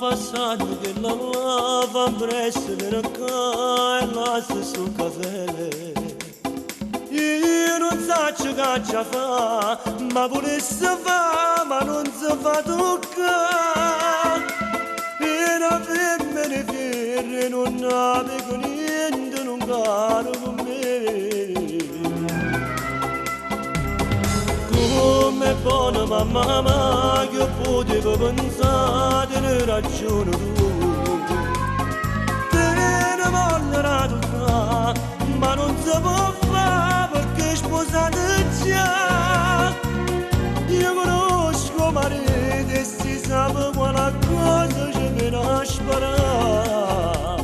passando che la lava presso le e lascia sul caffè. Io non so che caccia fa, ma volesse fa, ma non si fa toccare. E la femmine fiere non navigo niente, non caro con me. Come buona mamma che potevo pensare ne ragione tu. Te ne voglio tutta, ma non si può fare perché sposate già. Io conosco marito e si sa quale cosa ci viene a sparare.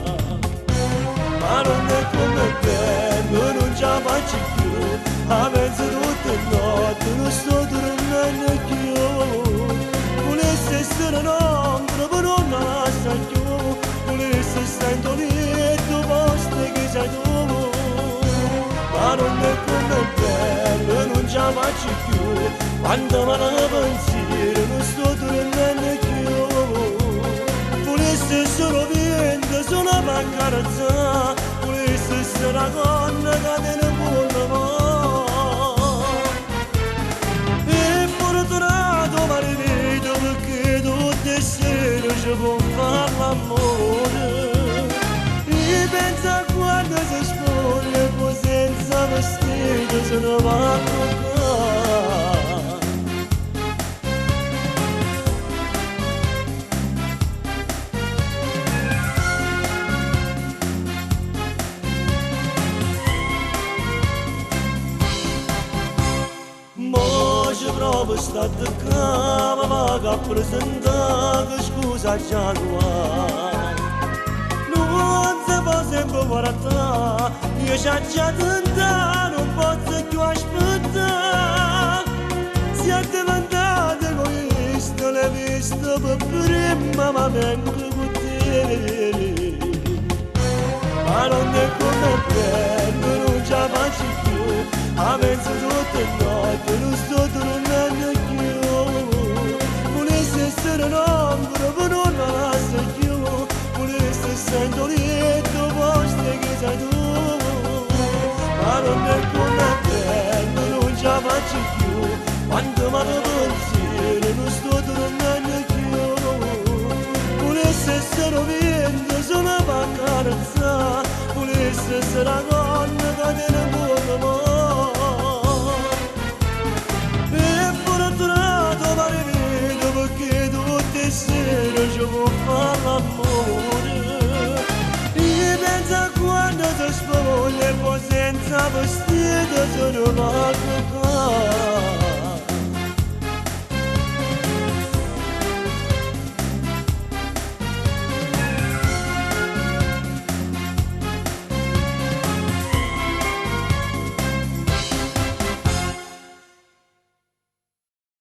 Ma non è come bello, non ce la faccio più. A mezzo tutte notte non sto dormendo più. Volesse essere un'altra ma non la sa più. Volesse stare in letto posto che sei tu. Ma non è come bello, non ce la faccio più. Quando me la pensiero non sto dormendo più. Volesse solo vento, solo per carezzare. Volesse essere una donna che te ne vuole va. Perché tutte sere ci può fare l'amore. E pensa quando si spoglia e poi senza vestito se ne va a toccare. Proprio stato qua, ma che presentare scusa già guai. Non si può sempre guardare, io già tentato, non posso più aspettare. Siete diventati egoista, l'hai visto per prima, ma vengo con te. Ma non è come bello, non ce la faccio più. A mezzo tutte notte non sto dormendo più. Volesse essere un'ombra ma non la sa più. Volesse essere in letto posto che sei tu. Ma non è come bello, non ce la faccio più. Quando me lo pensiero non sto dormendo più. Volesse essere vento solo per carezzare. Volesse essere una donna che te ne vuole amare. Perché tutte sere ci può fare l'amore. E pensa quando si spoglia e poi senza vestito se ne va a toccare.